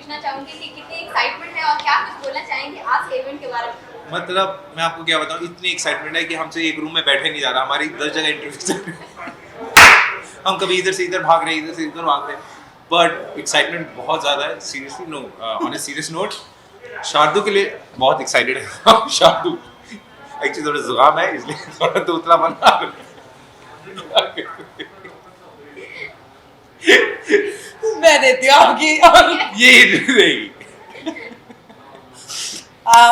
पूछना चाहूंगी कि कितनी एक्साइटमेंट है और क्या कुछ बोलना चाहेंगे आज के इवेंट के बारे में। मतलब मैं आपको क्या बताऊं, इतनी एक्साइटमेंट है कि हमसे एक रूम में बैठे नहीं जा रहा, हमारी 10 जगह इंटरव्यू चल रही है। हम कभी इधर से इधर भाग रहे हैं, इधर से इधर भाग रहे हैं, बट एक्साइटमेंट बहुत ज़्यादा है। Seriously no, on a serious note, Shardul के लिए बहुत एक्साइटेड है। शार्दुल एक्चुअली थोड़ा जुकाम है, इसलिए थोड़ा दूसरा बना मैं देती हूँ आपकी। ये रहेगी।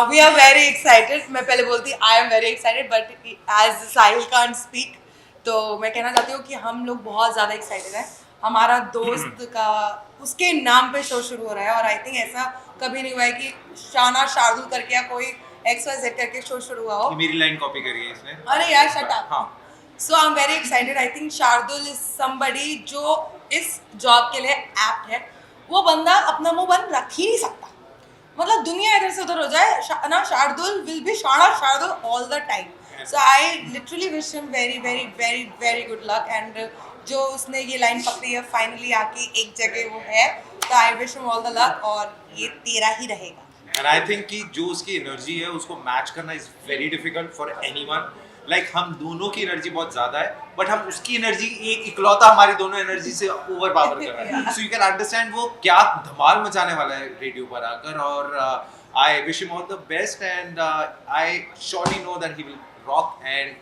We are very excited. मैं पहले बोलती I am very excited, but as Sahil can't speak, तो मैं कहना चाहती हूँ कि हम लोग बहुत ज़्यादा excited हैं। हमारा दोस्त का उसके नाम पे शो शुरू हो रहा है और आई थिंक ऐसा कभी नहीं हुआ है कि शाना शार्दुल करके या कोई XYZ करके शो शुरू हुआ हो। मेरी लाइन कॉपी करी है इसने। अरे यार शट अप। हाँ। So I'm very excited. I think Shardul is somebody जो इस जॉब के लिए apt है। वो बंदा अपना मुंह बंद रख ही नहीं सकता। मतलब दुनिया इधर से उधर हो जाए ना, शार्दुल will be शाना Shardul all the time. So I literally wish him very very very very good luck and जो उसने ये लाइन पकड़ी है फाइनली आके एक जगह वो है, तो I wish him all the luck और ये तेरा ही रहेगा। And I think कि जो उसकी एनर्जी है उसको मैच करना is very difficult for anyone. Like हम दोनों की एनर्जी बहुत ज्यादा है, बट हम उसकी एनर्जी एक इकलौता हमारी दोनों एनर्जी से ओवर पावर कर रहा है। सो यू कैन अंडरस्टैंड वो क्या धमाल मचाने वाला है रेडियो पर आकर। और I wish him all the best and I surely know that he will rock and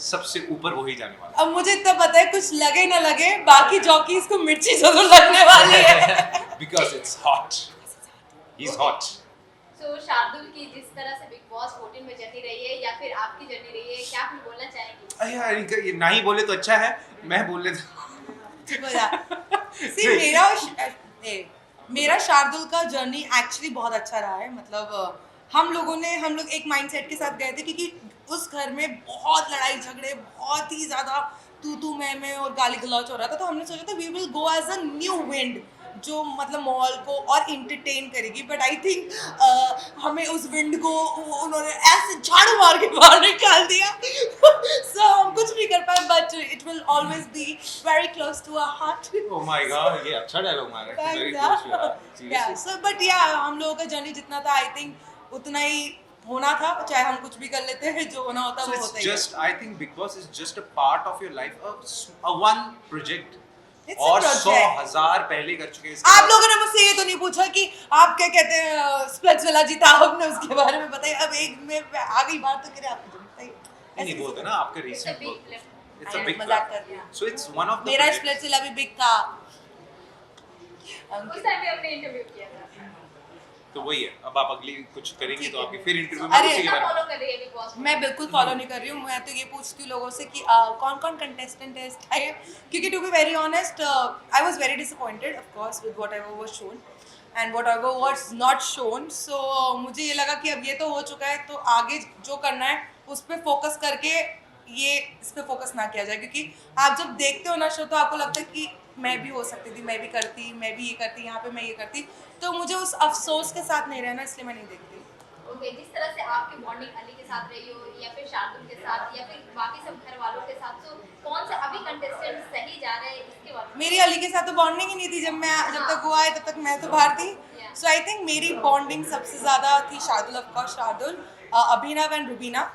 सबसे ऊपर वही जाने वाला है। अब मुझे इतना पता है, कुछ लगे ना लगे बाकी जॉकीज को मिर्ची जरूर लगने वाली है। Because it's hot, he is hot. So Shardul की जिस तरह से बिग बॉस 14 में जर्नी रही है या फिर आपकी जर्नी रही है, क्या कुछ बोलना चाहेंगे? अरे यार इनका ये ना ही बोले तो अच्छा है, मैं बोल लेता मेरा शार्दुल का जर्नी एक्चुअली बहुत अच्छा रहा है। मतलब हम लोग एक माइंडसेट के साथ गए थे क्योंकि उस घर में बहुत लड़ाई झगड़े, बहुत ही ज़्यादा तू मैं और गाली गलौज हो रहा था। तो हमने सोचा था we will go as a new wind जो मतलब माहौल को और इंटरटेन करेगी। बट आई थिंक हमें उस विंड को उन्होंने ऐसे झाड़ू मार के बाहर निकाल दिया। सो हम कुछ नहीं कर पाए, but it will always be very close to our heart. Oh my god, ये अच्छा डायलॉग मारा है, very close to heart. Yeah, so but yeah, हम लोगों का जर्नी जितना था आई थिंक उतना ही होना था, चाहे हम कुछ भी कर लेते हैं, जो होना होता है वो होता ही है। Just I think Big Boss is just a part of your life, a one project. It's a और project. 100,000 पहले कर चुके हैं इसके आप बाद। लोगों ने मुझसे ये तो नहीं पूछा कि आप क्या कहते हैं स्प्लिट्सविला जीता, आपने उसके बारे में बताइए। अब एक में आ गई बात तो करे आपको बताइए। नहीं बोलते ना आपका It's a recent big book. flip. It's a big मजाक flip. कर रही हूँ। So it's one of the मेरा projects- स्प्लिट्सविला भी बिग था। उस टाइम पे हमने इंटरव्यू किया था। तो वही है। अब आप अगली कुछ करेंगे तो आपकी फिर इंटरव्यू में अरे, उसी के कितना बारे में। फॉलो कर रही है बिग बॉस? मैं बिल्कुल फॉलो नहीं कर रही हूँ। मैं तो ये पूछती हूँ लोगों से कि कौन कौन कंटेस्टेंट है इस टाइम, क्योंकि to be very honest I was very disappointed of course with whatever was shown and whatever was not shown. So मुझे ये लगा कि अब ये तो हो चुका है, तो आगे जो करना है उस पर फोकस करके ये इस पर फोकस ना किया जाए। क्योंकि आप जब देखते हो ना शो तो आपको लगता है कि मैं भी हो सकती थी, मैं भी करती, मैं भी ये करती, यहाँ पे मैं ये करती। तो मुझे उस अफसोस के साथ नहीं रहना, इसलिए मैं नहीं देखती। ओके, जिस तरह से आपकी बॉन्डिंग अली के साथ रही हो या फिर शार्दुल के साथ या फिर बाकी सब घर वालों के साथ, तो कौन सा अभी कंटेस्टेंट सही जा रहे हैं इसके बारे में? मेरी अली के साथ तो बॉन्डिंग ही नहीं थी। जब तक वो आए तब तक मैं तो बाहर थी। सो आई थिंक मेरी बॉन्डिंग सबसे ज़्यादा थी Shardul, of course Shardul, Abhinav and Rubina.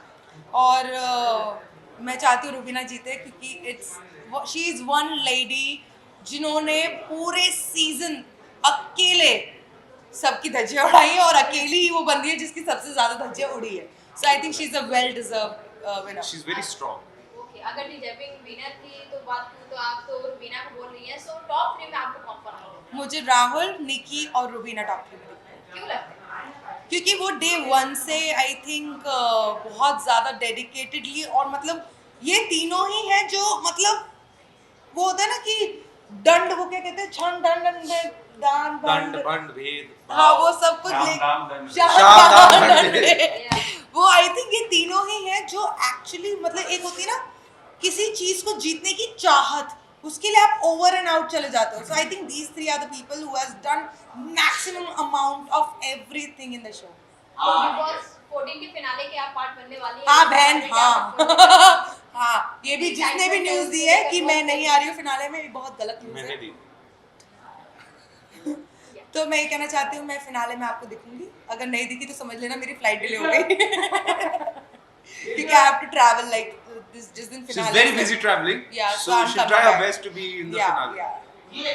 और मैं चाहती हूँ रुबीना जीते क्योंकि शी इज़ वन लेडी जिन्होंने पूरे सीजन अकेले सबकी धज्जियाँ उड़ाई और अकेली ही वो बंदी है जिसकी सबसे ज़्यादा धज्जियाँ उड़ी है। So I think she is a well deserve winner. She's very strong. Okay, अगर डिजर्विंग विनर की तो बात करूं तो आप तो रुबीना को बोल रही हैं। सो टॉप 3 में आपको कौन पसंद है? मुझे राहुल, निकी और रुबीना टॉप 3 में दिखते हैं। क्यों लगता है? क्योंकि वो डे 1 से आई थिंक बहुत ज़्यादा डेडिकेटेडली, और मतलब ये तीनों ही हैं जो मतलब वो होता है ना कि दंड, वो क्या कहते हैं, छन दंड दान दंड बंड भेद। हाँ वो सब कुछ शाम दाम दंड। शाम दाम दंड। Yeah. वो आई थिंक ये तीनों ही हैं जो एक्चुअली मतलब एक होती है ना किसी चीज को जीतने की चाहत, उसके लिए आप ओवर एंड आउट चले जाते हो। So I think these 3 are the people who has done maximum amount of everything in the show. तो बिग बॉस 14 के फिनाले के आप पार्ट बनने वाली हैं? हाँ बहन, क्या हाँ। कुछ- हाँ, ये भी जिसने भी न्यूज़ दी है कि मैं नहीं आ रही हूँ फिनाले में, बहुत गलत न्यूज़ मैंने है। दी। तो मैं ये कहना चाहती हूँ मैं फिनाले में आपको दिखूंगी, अगर नहीं दिखी तो समझ लेना मेरी फ्लाइट डिले हो गई क्योंकि I have to travel like जिस दिन She's finale very busy traveling, Yeah, so I'm she'll coming try her back. best to be in the finale. ये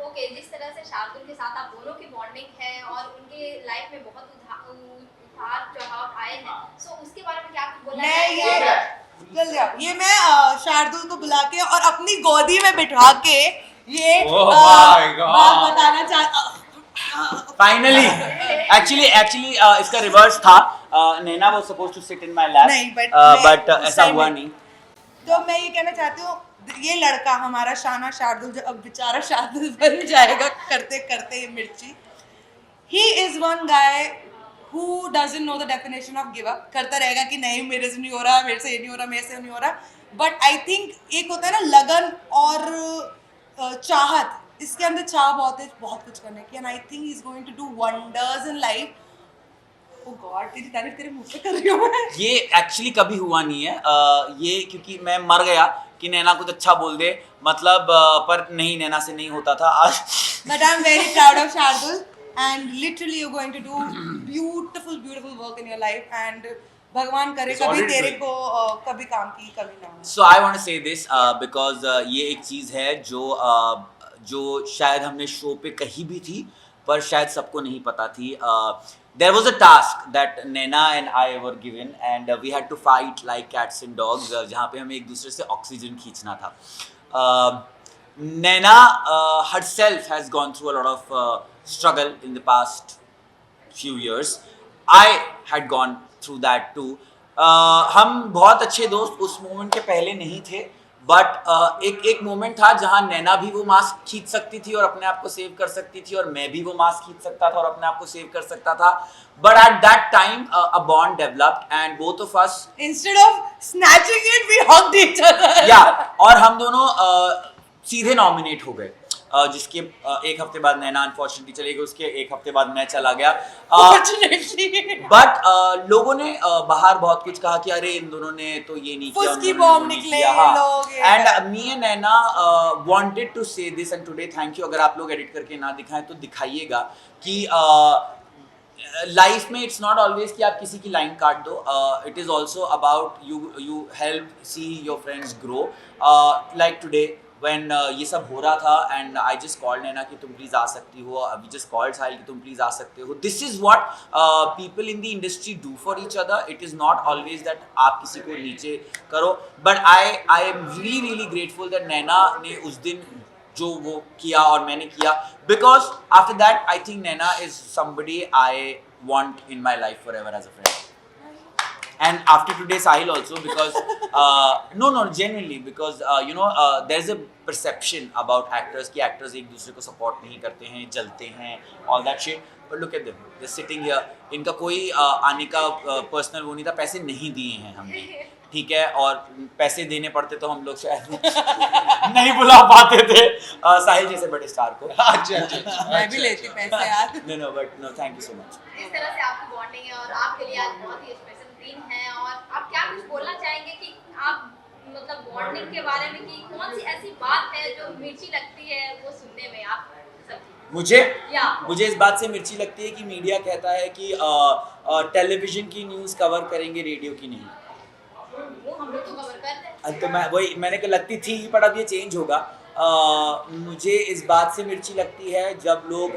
ओके, जिस तरह से शार्दुल के साथ आप दोनों की बॉन्डिंग है और उनके लाइफ में बहुत उतार चढ़ाव आए हैं, सो उसके बारे में क्या बोलना मैं चाहेंगे? जल्दी आप ये मैं शार्दुल को बुला के और अपनी गोदी में बिठा के ये Oh my God. बात बताना चाहता फाइनली एक्चुअली इसका रिवर्स था. Naina was supposed to sit in my lap, नहीं, but बट मैं उस ऐसा time हुआ में- नहीं. तो मैं ये कहना चाहती हूँ ये लड़का हमारा शाना शार्दुल जो अब बेचारा शार्दुल बन जाएगा करते करते ये मिर्ची, he is one guy who doesn't know the definition of give up, करता रहेगा कि नहीं मेरे से नहीं हो रहा, मेरे से ये नहीं हो रहा, मेरे से नहीं हो रहा. बट आई थिंक एक होता है ना लगन और चाहत, इसके अंदर चाह बहुत है बहुत कुछ करने की, and I think he is going to do wonders in life. Oh god तेरी तारीफ तेरे मुंह पे कर रही हूँ मैं. ये एक्चुअली कभी हुआ नहीं है. ये क्योंकि मैं मर गया कि नैना कुछ अच्छा बोल दे, मतलब पर नहीं, नैना से नहीं होता था आज. But I'm very proud of Shardul, and literally you're going to do beautiful work in your life, and भगवान करे It's कभी already तेरे doing. को कभी काम की कभी ना हो. So I want to say this because ये एक चीज़ है जो शायद हमने शो पे कही भी थी पर शायद सबको नहीं पता थी. There was a task that Naina and I were given and we had to fight like cats and dogs, जहाँ पे हमें एक दूसरे से ऑक्सीजन खींचना था. नैना herself has gone through a lot of struggle in the past few years. I had gone through that too. हम बहुत अच्छे दोस्त उस मोमेंट के पहले नहीं थे, बट एक मोमेंट था जहां नैना भी वो मास्क खींच सकती थी और अपने आप को सेव कर सकती थी, और मैं भी वो मास्क खींच सकता था और अपने आप को सेव कर सकता था. But at that time a bond developed and both of us, Instead of snatching it, we hugged each other. या और हम दोनों सीधे नॉमिनेट हो गए. जिसके एक हफ्ते बाद नैना अनफॉर्चुनेटली चली गई, उसके एक हफ्ते बाद मैं चला गया. Fortunately. बट लोगों ने बाहर बहुत कुछ कहा कि अरे इन दोनों ने तो ये नहीं किया, फुसकी उन्होंने वो बॉम्ब नहीं निकले किया. ये लोग, ये and me and Naina wanted to say this and today thank you. अगर आप लोग एडिट करके ना दिखाएं तो दिखाइएगा कि लाइफ में इट्स नॉट ऑलवेज कि आप किसी की लाइन काट दो. It is also about you help see your friends grow. Like today when ये सब हो रहा था एंड आई जस्ट कॉल्ड नैना कि तुम प्लीज़ आ सकती हो, अभी जस्ट कॉल्ड साहिल कि तुम प्लीज़ आ सकते हो. This is what people in the industry do for each other. It is not always that आप किसी को नीचे करो, but I am really grateful that Naina ने उस दिन जो वो किया और मैंने किया, because after that I think Naina is somebody I want in my life forever as a friend. And after today Sahil also, because no genuinely, because there's a perception about actors कि actors एक दूसरे को support नहीं करते हैं, जलते हैं, all that shit. But look at them, they're sitting here. इनका कोई आने का personal वो नहीं था, पैसे नहीं दिए हैं हमने, ठीक है, और पैसे देने पड़ते तो हम लोग शायद नहीं बुला पाते थे साहिल जैसे बड़े स्टार को. अच्छा मैं भी लेती पैसे यार. No, but no, thank you so much. इस तरह से आपकी बॉन्डिंग है और आपके लिए आज बहुत ही स्पेशल दिन है, और आप क्या कुछ बोलना चाहेंगे कि आप मतलब बॉन्डिंग के बारे में, कि कौन सी ऐसी बात है जो मिर्ची लगती है वो सुनने में आप सब? मुझे इस बात से मिर्ची लगती है कि मीडिया कहता है कि टेलीविजन की न्यूज़ कवर करेंगे, रेडियो की नहीं. वो हम लोग तो कवर करते हैं. तो मैंने कहा लगती थी, पर अब ये चेंज होगा. मुझे इस बात से मिर्ची लगती है जब लोग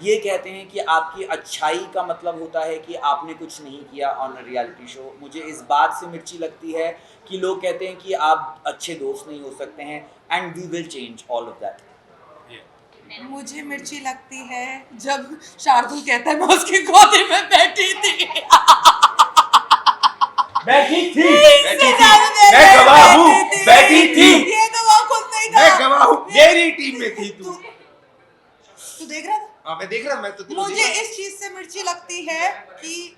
ये कहते हैं कि आपकी अच्छाई का मतलब होता है कि आपने कुछ नहीं किया ऑन अ रियलिटी शो. मुझे इस बात से मिर्ची लगती है कि लोग कहते हैं कि आप अच्छे दोस्त नहीं हो सकते हैं, and we will change all of that. मुझे मिर्ची लगती है जब शार्दुल कहता है मैं उसकी गोदी में बैठी थी. बैठी थी, मैं गवाह हूँ, बैठी थी. ये तो वो खुद नहीं मैं था. गवाह हूँ, मेरी टीम में थी तू. तू देख रहा था? हाँ मैं देख रहा, मैं तो मुझे इस चीज से मिर्ची लगती है कि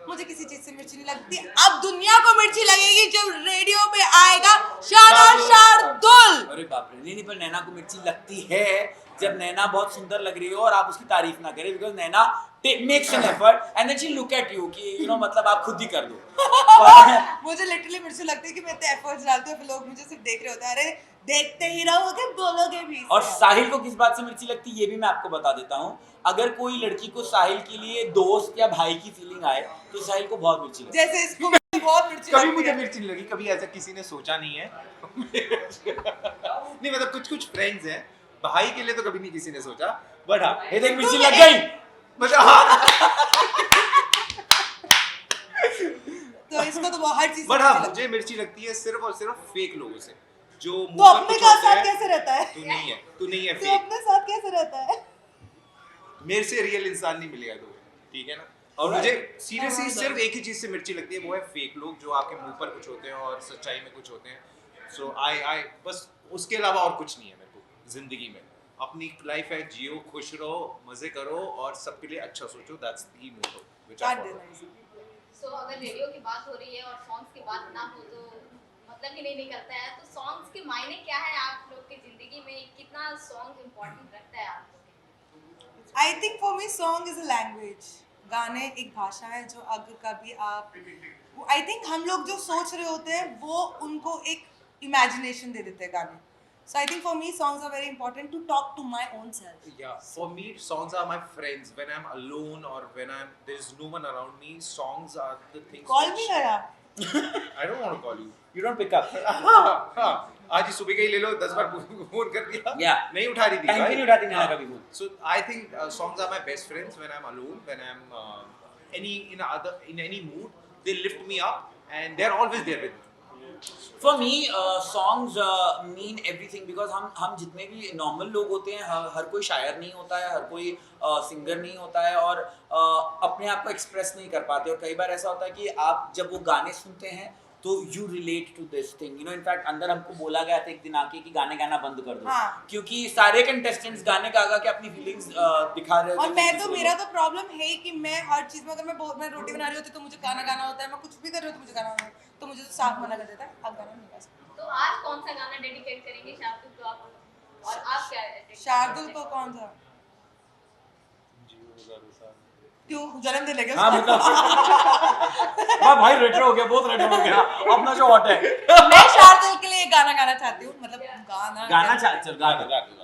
मुझे किसी चीज से मिर्ची नहीं लगती. अब दुनिया को मिर्ची लगेगी जब रेडियो पे आएगा शाना शार्दुल. अरे बाप रे, नहीं पर नैना को मिर्ची लगती है जब नैना बहुत सुंदर लग रही हो और आप उसकी तारीफ ना करें, because Naina makes an effort and then she look at you कि यू नो मतलब आप खुद ही कर दो। मुझे लिटरली मिर्ची लगती है कि मैं इतने एफर्ट्स डालती हूँ, फिर लोग मुझे सिर्फ देख रहे होते हैं, अरे देखते ही रहोगे बोलोगे भी। और साहिल को किस बात से मिर्ची लगती है ये भी मैं आपको बता देता हूँ। अगर कोई लड़की को साहिल के लिए दोस्त या भाई की फीलिंग आए तो साहिल को बहुत मिर्ची लगती है। जैसे इसको बहुत मिर्ची कभी लगती मुझे है। मिर्ची नहीं लगी, कभी ऐसा किसी ने सोचा नहीं है। नहीं मतलब कुछ फ्रेंड्स हैं, भाई के लिए तो कभी नहीं किसी ने सोचा, बट हाँ ये देख मिर्ची लग गई। मतलब हाँ तो इसको तो बहुत हर चीज बट हाँ मुझे मिर्ची लगती है सिर्फ और सिर्फ फेक लोगों से जो तो मुंह पर अपने कुछ का होते साथ हैं। कैसे रहता है? तू नहीं है तो फेक। अपने साथ कैसे रहता है? मेरे से रियल इंसान नहीं मिलेगा तो, ठीक है ना। और मुझे सीरियसली सिर्फ एक ही चीज से मिर्ची लगती है, वो है फेक लोग जो आपके मुंह पर कुछ होते हैं और सच्चाई में कुछ होते हैं। सो आई बस उसके अलावा और कुछ नहीं है मेरे को जिंदगी में। अपनी लाइफ है, जियो, खुश रहो, मजे करो और सबके लिए अच्छा सोचो, that's the motto which I follow. So अगर रेडियो की बात हो रही है और सॉन्ग्स की बात ना हो तो मतलब ही नहीं निकलता है। तो सॉन्ग्स के मायने क्या है आप लोग की जिंदगी में, कितना सॉन्ग इम्पोर्टेंट रखता है आप लोग? I think for me song is a language. गाने एक भाषा है जो अगर कभी आप, आई थिंक हम लोग जो सोच रहे होते हैं वो उनको एक इमेजिनेशन दे देते हैं गाने। So I think for me songs are very important to talk to my own self. Yeah, for me songs are my friends. When I'm alone or when there's no one around me, songs are the things. Call me गया। I don't want to call you. You don't pick up. हाँ, आज ही सुबह का ही ले लो, 10 बार phone कर दिया। Yeah. नहीं उठा रही थी। टाइम पे नहीं उठाती नैना कभी phone. So I think songs are my best friends when I'm alone, when I'm in any mood, they lift me up and they're always there with me. For me, songs mean everything because हम जितने भी normal लोग होते हैं, हर कोई शायर नहीं होता है, हर कोई सिंगर नहीं होता है और अपने आप को एक्सप्रेस नहीं कर पाते। और कई बार ऐसा होता है कि आप जब वो गाने सुनते हैं तो you relate to this thing, you know. In fact अंदर हमको बोला गया था एक दिन आके कि गाने गाना बंद कर दो। हाँ। क्योंकि सारे कंटेस्टेंट्स गाने गा के अपनी फीलिंग्स दिखा रहे होते और मैं तो मेरा तो प्रॉब्लम है कि मैं हर चीज में, अगर मैं रोटी बना रही होती तो मुझे गाना गाना होता है, मैं कुछ भी कर रही हूँ तो मुझे गाना होता है, तो मुझे तो साफ मना कर देता है आप गाना नहीं गा सकते। तो आज कौन सा गाना डेडिकेट करेंगे शार्दुल को आप, और आप क्या dedicate शार्दुल करते को हैं? कौन सा? क्यों जन्मदिन लगे हाँ उसका? मतलब हाँ भाई रेट्रो हो गया, बहुत रेट्रो हो गया अपना जो हॉट है। मैं शार्दुल के लिए गाना गाना चाहती हूँ, मतलब गाना चल गा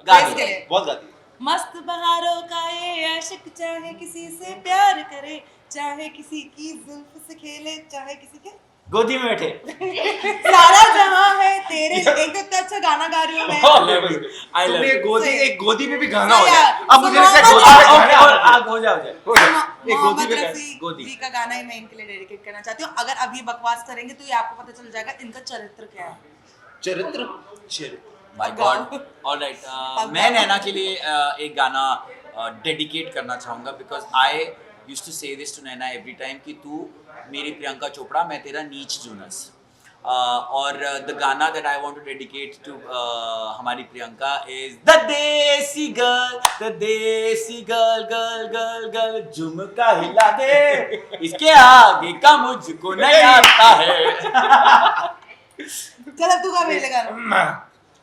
Guys के लिए। बहुत गाती है। मस्त बहारों का ये आशिक, चाहे किसी से प्यार करे, चाहे किसी की जुल्फ से खेले, चाहे किसी के गोदी में बैठे। सारा जहां है तेरे। एक तो इतना अच्छा गाना गा रही हूँ मैं। I love you. एक गोदी में भी गाना हो So, जाए। yeah. अब मुझे So, लगता है मोहम्मद गोदी में और आग हो जाओ हो जाए। एक गोदी मोहम्मद में रफी गोदी। जी का गाना ही मैं इनके लिए डेडिकेट करना चाहती हूँ। अगर अब ये बकवास करेंगे तो ये आपको पता चल जाएगा इनका चरित्र क्या है। चरित्र माय गॉड। ऑलराइट, मैं नैना के लिए एक गाना डेडिकेट करना चाहूँगा because I used to say this to Naina every time कि तू मेरी प्रियंका चोपड़ा, मैं तेरा नीच जूनस। और द गाना that I want to dedicate to हमारी Priyanka is the desi girl girl girl girl झुमका हिला दे, इसके आगे का मुझको नहीं आता है। चल अब तू गा मेरे लिए गाना।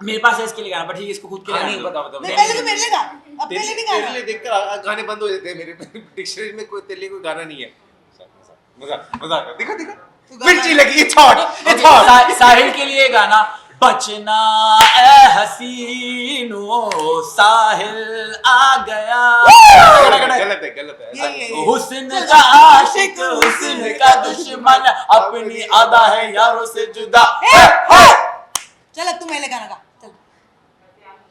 मेरे पास है इसके लिए गाना, पर ठीक है इसको खुद के लिए नहीं गाना बता नहीं पहले तो मेरे लिए गा, अपने लिए नहीं तेरे गाना। लिए देखकर गाने बंद हो जाते हैं मेरे डिक्शनरी में, कोई तेरे लिए कोई गाना नहीं है। मजाक दिखा तू गाना- मिर्ची लगी, it's hot। साहिल के लिए गाना बचना ए हसीनो साहिल आ गया। गलत है ये हुस्न का आशिक हुस्न का दुश्मन अपनी अदा है यारों से जुदा। चल अब तू मेरे लिए गाना गा। चल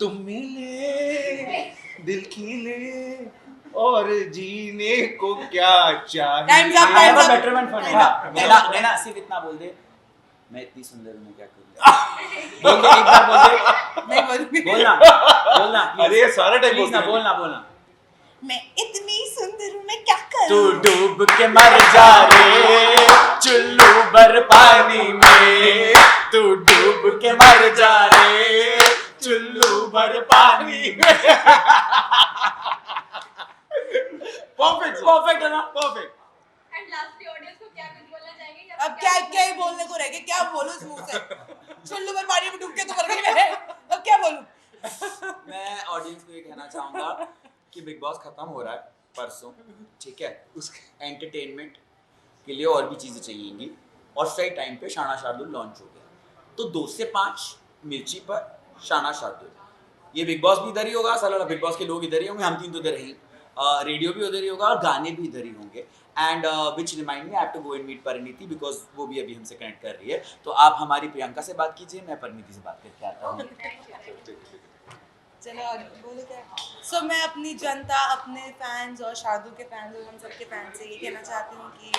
तुम मिले दिल खिले और जीने को क्या Time's up, चाहिए। time's up. बेटरमेंट फॉर नैना सिर्फ इतना बोल दे, मैं इतनी सुंदर हूँ, मैं क्या करूँ। बोल दे, एक बार बोल दे। नहीं बोलूंगी। बोलना please। अरे ये सारा टाइम प्लीज ना बोलना। मैं इतनी सुंदर हूँ, मैं क्या तू करूँ? डूब के मर जा रे चुल्लू भर पानी में, तू डूब के मर जा रे चुल्लू भर पानी में। परफेक्ट है ना? परफेक्ट। एंड लास्टली ऑडियंस को क्या कुछ बोलना चाहेंगे या अब क्या क्या ही बोलने को रह गया, क्या बोलूं इस मुंह से? चुल्लू में पानी में डूब के तो मर गई मैं, अब क्या बोलूं? मैं ऑडियंस को ये कहना चाहूंगा कि बिग बॉस खत्म हो रहा है परसों, ठीक है, उसके एंटरटेनमेंट के लिए और भी चीज़ें चाहिएंगी और सही टाइम पे शाना शार्दुल लॉन्च हो गया, तो 2 से 5 मिर्ची पर शाना शार्दुल, ये बिग बॉस भी इधर ही होगा, साला बिग बॉस के लोग इधर ही होंगे, हम 3 तो इधर ही, रेडियो भी उधर ही होगा और गाने भी इधर ही होंगे। And which remind me I have to go and meet Parineeti because वो भी अभी हमसे कनेक्ट कर रही है, तो आप हमारी प्रियंका से बात कीजिए, मैं परिणीति से बात करके आता हूँ। चलो और बोलो क्या। सो मैं अपनी जनता, अपने फैंस और शार्दुल के फैंस और हम सबके फैंस से ये कहना चाहती हूँ कि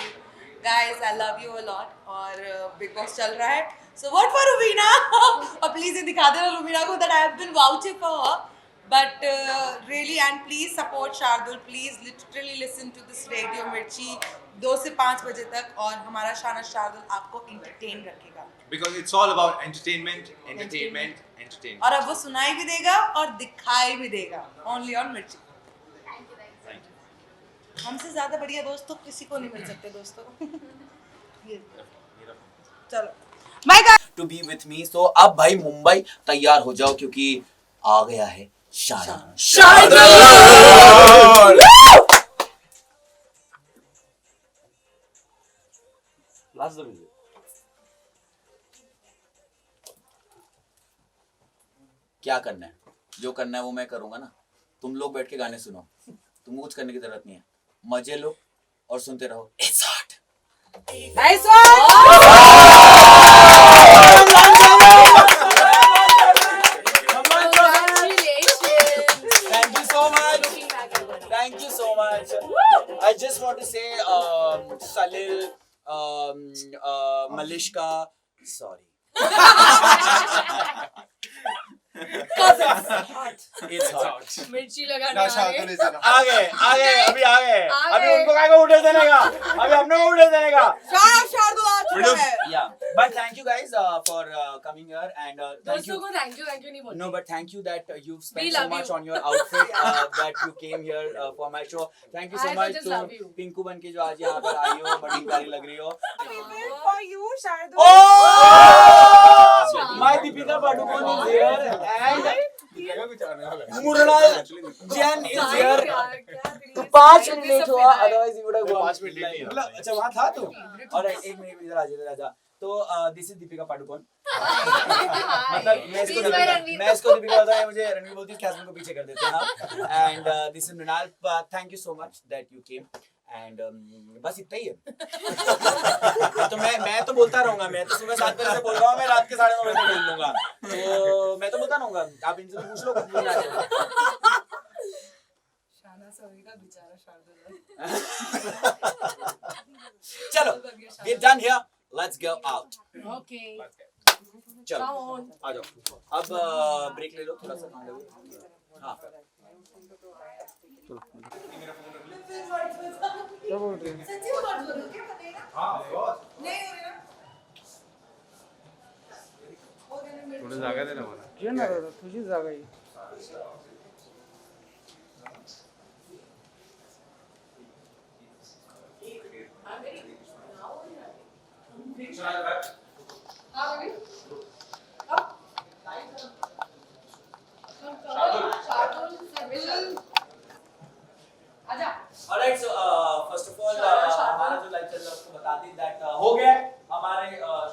guys I love you a lot और बिग बॉस चल रहा है, सो व्हाट फॉर रुबीना और प्लीज ये दिखा देना रुबीना को that I have been vouching for her, but really and please support Shardul, please literally listen to this Radio Mirchi 2 से 5 बजे तक और हमारा शाना शार्दुल आपको entertain रखेगा Because it's all about entertainment, entertainment, entertainment. और अब वो सुनाई भी देगा और दिखाई भी देगा only on Mirchi। Thank you. हमसे ज्यादा बढ़िया दोस्त तो किसी को नहीं मिल सकते दोस्तों। ये चलो bye guys to be with me, so अब भाई मुंबई तैयार हो जाओ क्योंकि आ गया है शाना शार्दुल। Last the music. क्या करना है, जो करना है वो मैं करूंगा ना, तुम लोग बैठ के गाने सुनो, तुमको कुछ करने की जरूरत नहीं है, मजे लो और सुनते रहो। It's hot. Nice one. Thank you so much. I just want to say, Salil, Malishka, sorry. It's hot. मिर्ची लगाने आ गए। आ गए, अभी आ गए। अभी उनको काय को उठे देने का, अभी अपने को उठे देने का। शार्दुल आ चुका है। Yeah, but thank you guys for coming here and thank you. दोस्तों को थैंक यू नहीं बोलते। No, but thank you that you've We spent so love much you. on your outfit that you came here for my show. Thank you so I much just to love you. Pinku बन के जो आज यहाँ पर आई हो, बड़ी प्यारी लग रही हो। For you, Shardul. Oh! My Deepika Padukone is here and Murnal Jain is here. तो 5 मिनट लेट हुआ, otherwise you would have gone 5 minute late नहीं मतलब अच्छा वहाँ था तू? और 1 मिनट इधर आजा। तो दिस इज दीपिका पादुकोण। मतलब मैं इसको दीपिका बताता है, मुझे रणवीर बोलती है कि हस्बैंड को पीछे कर देते हैं हम। And this is Mrinal, thank you so much that you came and बस इतना ही है। तो मैं तो बोलता रहूंगा, मैं तो सुबह 7 बजे से बोल रहा हूँ, मैं रात के 9:30 बजे बोल लूंगा, तो मैं तो बोलता रहूंगा, आप इनसे तो पूछ लो कुछ बोलना है। शाना सोएगा बेचारा शार्दुल। चलो we're done here, let's go out। Okay. चलो Come on. आ जाओ, अब ब्रेक ले लो थोड़ा सा, खाने लो। हाँ क्या बोल रहे हैं? सच्ची बात बोलो, क्या पता है ना? हाँ, बॉस। नहीं हो रहा ना? थोड़ी जागा दे ना मला। घे ना दादा, तुझी जागा आहे. Alright, so first of all हमारा जो लाइव चल रहा है उसको बता दें that हो गया हमारे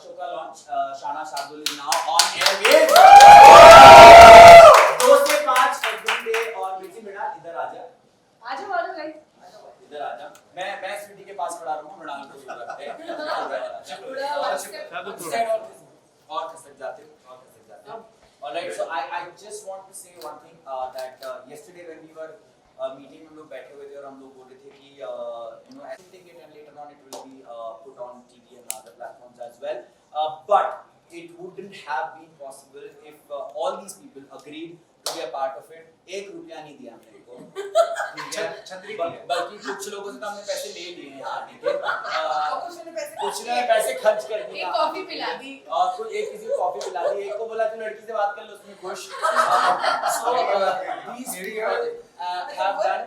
शो का लॉन्च। शाना Shardul is now on air with 2 से 5 एवरीडे और मिर्ची मृणाल इधर आजा। आजा गाइस। इधर आजा। मैं स्वीटी के पास खड़ा रहूंगा, मृणाल को दूर रखते हैं। और खसक जाते हैं। Alright, so I just want to say one thing that yesterday when we were meeting में हम लोग बैठे हुए थे और हम लोग बोल रहे थे कि you know editing it and later on it will be put on TV and other platforms as well, but it wouldn't have been possible if all these people agreed to be a part of it। 1 रुपया नहीं दिया हमने इनको, बल्कि कुछ लोगों से तो हमने पैसे ले लिए हैं, हाँ ठीक है, कुछ ने पैसे खर्च कर दिए, एक कॉफी पिला दी और कोई एक किसी को कॉफी पिला दी, एक को बोला तू लड़की से बात कर लो, उसमें खुश। So these people have done,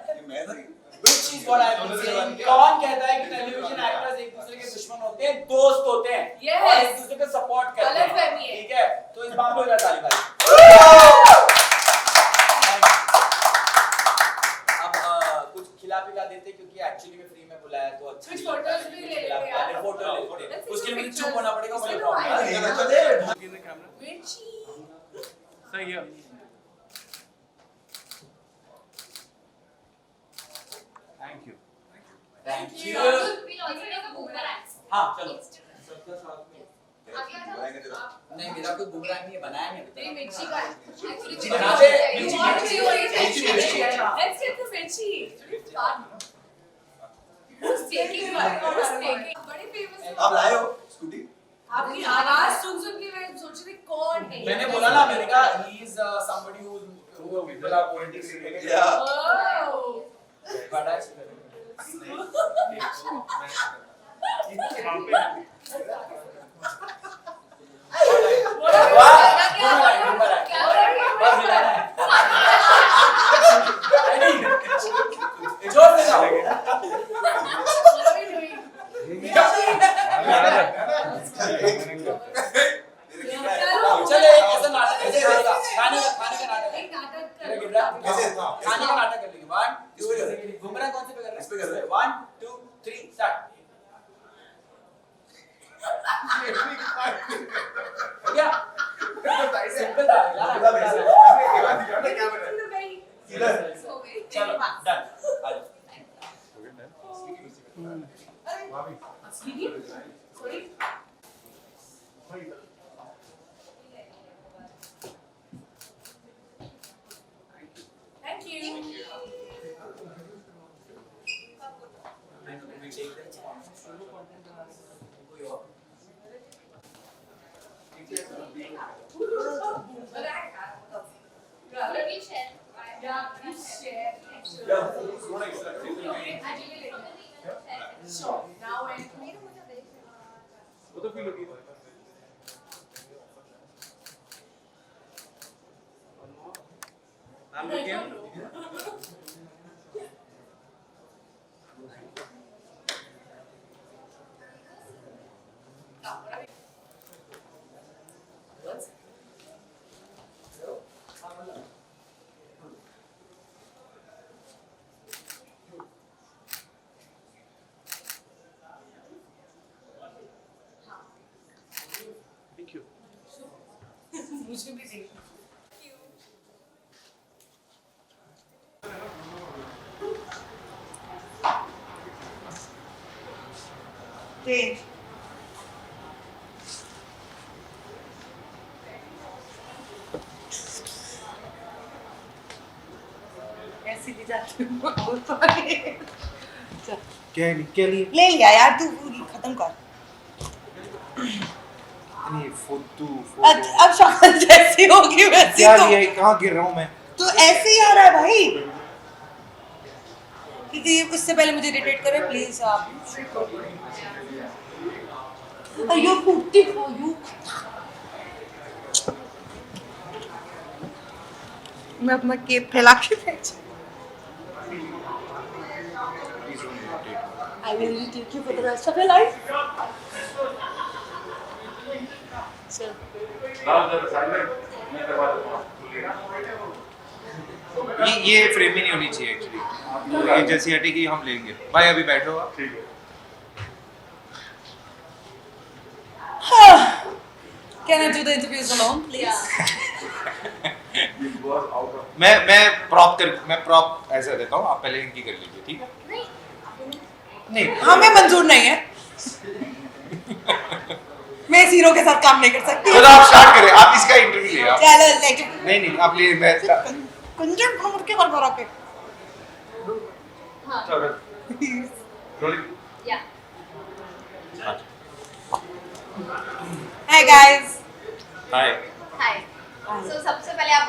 which is what I've been saying। कौन कहता है कि टेलीविजन एक्टर्स एक दूसरे के दुश्मन होते हैं? दोस्त होते हैं और एक दूसरे को सपोर्ट करते हैं, ठीक है? तो इस बात में हो जाता है ताली। पिला देते क्योंकि एक्चुअली में फ्री में बुलाया तो अच्छा कुछ photos भी ले लेते यार। फोटो लेते Let's उसके लिए take मुझे pictures. चुप होना पड़ेगा इसमें मुझे तो प्रॉब्लम आएगा। है Mirchi. Thank you thank you. You We'll also take a boomerang. हाँ चलो आगे आ जाओ। नहीं मेरा कोई बुमरांग नहीं है बनाया नहीं अभी नहीं तक मिर्ची का है। Actually, मिर्ची बना दे, You मिर्ची, want मिर्ची, to do it? मिर्ची, मिर्ची। Let's get the मिर्ची. Who's taking one? Who's taking? बड़ी famous है। आप लाए हो स्कूटी? आपकी आवाज सुन के मैं सोच रही थी कौन है ये? मैंने बोला ना मैंने कहा he is somebody who people are pointing to Yeah. Oh. बड़ा जोर से जाओ चलो एक ऐसा नाटक ऐसे रहेगा खाने का नाटक एक नाटक मेरा गिर कर। रहा है कैसे? खाने का नाटक कर लेंगे 1 2 घुमरा कौन से पे कर रहे हैं इस पे कर रहे हैं। 1 2 3 स्टार्ट हो गया सिंपल था यार इधर। हो गई। चलो done Sorry. Thank you. We'll share. Yeah, please share. Sure. Now and I'm looking. Thank you. मुझे भी देखना। Change. ऐसी ली जाती हूँ। चल, क्या लिए ले लिया यार तू खत्म कर। नहीं फोटो अब शक्ल जैसी होगी वैसी क्या तो लिया कहाँ गिर रहा हूँ मैं तो ऐसे ही आ रहा है भाई। क्योंकि उससे पहले मुझे इरिटेट करे प्लीज आप। यू फूटी फॉर यू। मैं अपना केक फैला के भेज। I will take you for the rest of your life. चल। ये फ्रेम ही नहीं होनी चाहिए एक्चुअली तो ये जैसी हटेगी हम लेंगे भाई अभी बैठो आप Can I do the interviews alone, please? मैं प्रॉप ऐसा देता हूँ आप पहले इनकी कर लीजिए ठीक है नहीं हमें मंजूर नहीं है। मैं इस हीरो के साथ काम नहीं कर सकती। चलो आप स्टार्ट करें आप इसका इंटरव्यू ले आप चलो लेके नहीं आप ले मैं कुंजन को मुड़ के कर रहा के। Yeah. Hey guys. हाय Hi. So सबसे पहले आप